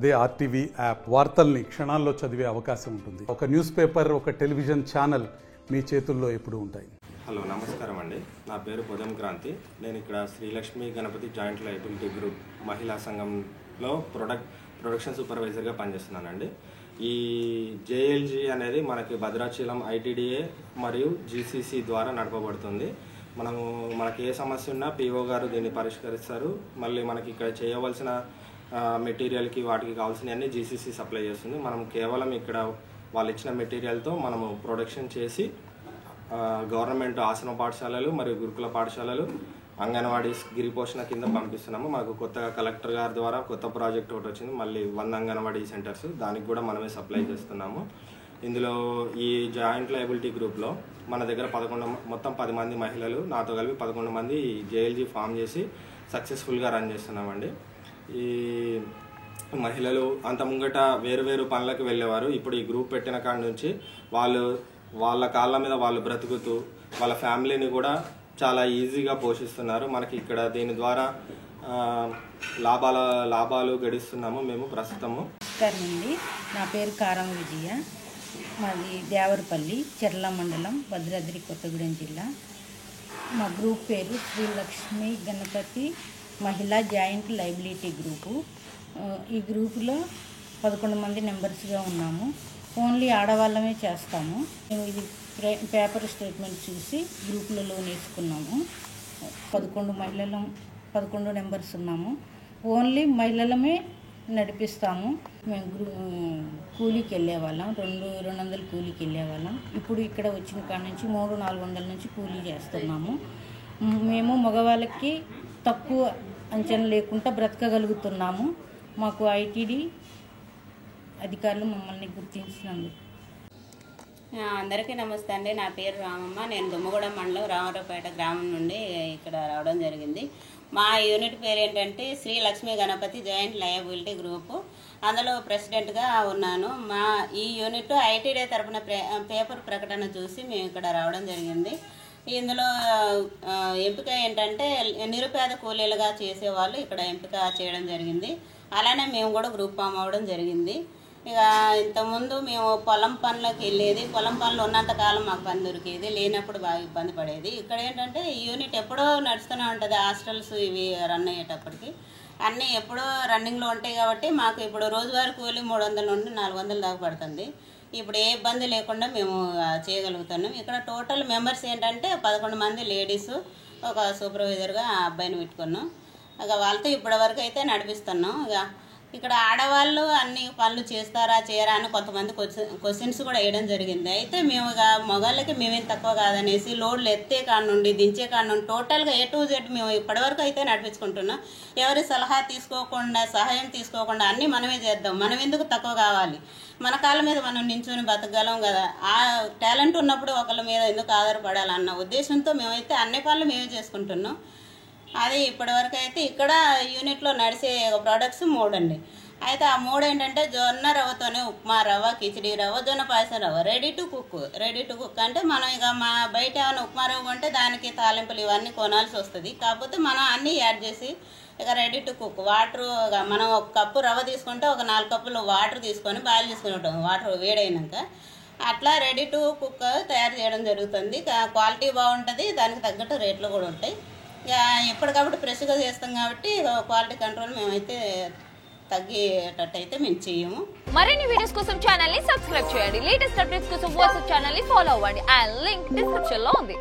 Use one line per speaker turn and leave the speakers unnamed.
అదే RTV app వార్తల్ని క్షణాల్లో చదివే అవకాశం ఉంటుంది. ఒక న్యూస్ పేపర్, ఒక టెలివిజన్ ఛానల్ మీ చేతుల్లో ఎప్పుడూ ఉంటాయి.
హలో, నమస్కారం అండి. నా పేరు పొదం క్రాంతి. నేను ఇక్కడ Srilakshmi Ganapathi joint liability group మహిళా సంఘంలో ప్రొడక్షన్ సూపర్వైజర్గా పనిచేస్తున్నానండి. ఈ జేఎల్జీ అనేది మనకి భద్రాచలం ఐటీడీఏ మరియు జీసీసీ ద్వారా నడపబడుతుంది. మనకి ఏ సమస్య ఉన్నా పీఓ గారు దీన్ని పరిష్కరిస్తారు. మళ్ళీ మనకి ఇక్కడ చేయవలసిన మెటీరియల్కి వాటికి కావాల్సినవన్నీ జీసీసీ సప్లై చేస్తుంది. మనం కేవలం ఇక్కడ వాళ్ళు ఇచ్చిన మెటీరియల్తో మనము ప్రొడక్షన్ చేసి గవర్నమెంట్ ఆశ్రమ పాఠశాలలు మరియు గురుకుల పాఠశాలలు, అంగన్వాడీస్ గిరిపోషణ కింద పంపిస్తున్నాము. మనకు కొత్తగా కలెక్టర్ గారి ద్వారా కొత్త ప్రాజెక్ట్ ఒకటి వచ్చింది, మళ్ళీ 100 అంగన్వాడీ సెంటర్స్, దానికి కూడా మనమే సప్లై చేస్తున్నాము. ఇందులో ఈ జాయింట్ లయబిలిటీ గ్రూప్లో మన దగ్గర మొత్తం 10 మంది మహిళలు, నాతో కలిపి 11 మంది జేఎల్జీ ఫామ్ చేసి సక్సెస్ఫుల్గా రన్ చేస్తున్నామండి. ఈ మహిళలు అంత ముంగట వేరు పనులకు వెళ్ళేవారు. ఇప్పుడు ఈ గ్రూప్ పెట్టిన కాడి నుంచి వాళ్ళ కాళ్ళ మీద వాళ్ళు బ్రతుకుతూ వాళ్ళ ఫ్యామిలీని కూడా చాలా ఈజీగా పోషిస్తున్నారు. మనకి ఇక్కడ దీని ద్వారా లాభాలు గడిస్తున్నాము మేము ప్రస్తుతము.
నమస్కారం, నా పేరు కారం విజయ. మాది దేవరపల్లి, చెర్ల మండలం, భద్రాద్రి కొత్తగూడెం జిల్లా. మా గ్రూప్ పేరు శ్రీలక్ష్మి గణపతి మహిళా జాయింట్ లయబిలిటీ గ్రూపు. ఈ గ్రూపులో 11 మంది మెంబర్స్గా ఉన్నాము. ఓన్లీ ఆడవాళ్ళమే చేస్తాము. మేము ఇది పేపర్ స్టేట్మెంట్ చూసి గ్రూపులలో వేసుకున్నాము. 11 మెంబర్స్ ఉన్నాము. ఓన్లీ మహిళలమే నడిపిస్తాము. మేము కూలీకి వెళ్ళేవాళ్ళం, 200 కూలీకి వెళ్ళేవాళ్ళం. ఇప్పుడు ఇక్కడ వచ్చిన కాడ నుంచి 300-400 నుంచి కూలీ చేస్తున్నాము. మేము మగవాళ్ళకి తక్కువ అంచనా లేకుండా బ్రతకగలుగుతున్నాము. మాకు ఐటీడీ అధికారులు మమ్మల్ని గుర్తించినందుకు.
అందరికీ నమస్తే అండి. నా పేరు రామమ్మ. నేను దుమ్మగూడెం మండలం రామరావుపేట గ్రామం నుండి ఇక్కడ రావడం జరిగింది. మా యూనిట్ పేరు ఏంటంటే Sri Lakshmi Ganapathi joint liability group. అందులో ప్రెసిడెంట్గా ఉన్నాను. మా ఈ యూనిట్ ఐటీడీ తరఫున పేపర్ ప్రకటన చూసి మేము ఇక్కడ రావడం జరిగింది. ఇందులో ఎంపిక ఏంటంటే నిరుపేద కూలీలుగా చేసేవాళ్ళు ఇక్కడ ఎంపిక చేయడం జరిగింది. అలానే మేము కూడా గ్రూప్ ఫామ్ అవ్వడం జరిగింది. ఇక ఇంతకుముందు మేము పొలం పనులకు వెళ్ళేది. పొలం పనులు ఉన్నంతకాలం మాకు పని దొరికేది, లేనప్పుడు బాగా ఇబ్బంది పడేది. ఇక్కడ ఏంటంటే ఈ యూనిట్ ఎప్పుడో నడుస్తూనే ఉంటుంది. హాస్టల్స్ ఇవి రన్ అయ్యేటప్పటికి అన్నీ ఎప్పుడో రన్నింగ్లో ఉంటాయి కాబట్టి మాకు ఇప్పుడు రోజువారీ కూలీ 300 నుండి 400 దాకా పడుతుంది. ఇప్పుడు ఏ ఇబ్బంది లేకుండా మేము చేయగలుగుతున్నాం. ఇక్కడ టోటల్ మెంబర్స్ ఏంటంటే 11 మంది లేడీసు, ఒక సూపర్వైజర్గా అబ్బాయిని పెట్టుకున్నాం. ఇక వాళ్ళతో ఇప్పటివరకు అయితే నడిపిస్తున్నాం. ఇక్కడ ఆడవాళ్ళు అన్ని పనులు చేస్తారా చేయరా అని కొంతమంది క్వశ్చన్స్ కూడా వేయడం జరిగింది. అయితే మేము ఇక మగవాళ్ళకి మేమేం తక్కువ కాదనేసి లోడ్లు ఎత్తే కాడ నుండి దించే కాడ నుండి టోటల్గా A to Z మేము ఇప్పటివరకు అయితే నడిపించుకుంటున్నాం. ఎవరి సలహా తీసుకోకుండా, సహాయం తీసుకోకుండా అన్నీ మనమే చేద్దాం. మనం ఎందుకు తక్కువ కావాలి? మన కాళ్ళ మీద మనం నించుని బతకగలం కదా. ఆ టాలెంట్ ఉన్నప్పుడు ఒకళ్ళ మీద ఎందుకు ఆధారపడాలన్న ఉద్దేశంతో మేమైతే అన్ని పనులు మేమే చేసుకుంటున్నాం. అది ఇప్పటివరకు అయితే ఇక్కడ యూనిట్లో నడిచే ప్రోడక్ట్స్ 3 అండి. అయితే ఆ 3 ఏంటంటే జొన్న రవ్వతోనే ఉప్మా రవ్వ, కిచిడి రవ్వ, జొన్న పాయసం రవ్వ, రెడీ టు కుక్ అంటే మనం ఇక మా బయట ఏమైనా ఉప్మా రవ్వ ఉంటే దానికి తాలింపులు ఇవన్నీ కొనాల్సి వస్తుంది. కాకపోతే మనం అన్నీ యాడ్ చేసి ఇక రెడీ టు కుక్. వాటర్ మనం 1 కప్పు రవ్వ తీసుకుంటే ఒక 4 కప్పులు వాటర్ తీసుకొని బాయిల్ చేసుకుంటాం. వాటర్ వేడైనాక అట్లా రెడీ టు కుక్ తయారు చేయడం జరుగుతుంది. క్వాలిటీ బాగుంటుంది, దానికి తగ్గట్టు రేట్లు కూడా ఉంటాయి. ఎప్పటికప్పుడు ఫ్రెష్గా చేస్తాం కాబట్టి క్వాలిటీ కంట్రోల్ మేమైతే తగ్గేటట్టు అయితే మేము చేయము.
మరిన్ని వీడియోస్ కోసం ఛానల్ ని సబ్స్క్రైబ్ చేయండి. లేటెస్ట్ అప్డేట్స్ కోసం వాట్సాప్ ఛానల్ ని ఫాలో అవ్వండి. ఆ లింక్ డిస్క్రిప్షన్ లో ఉంది.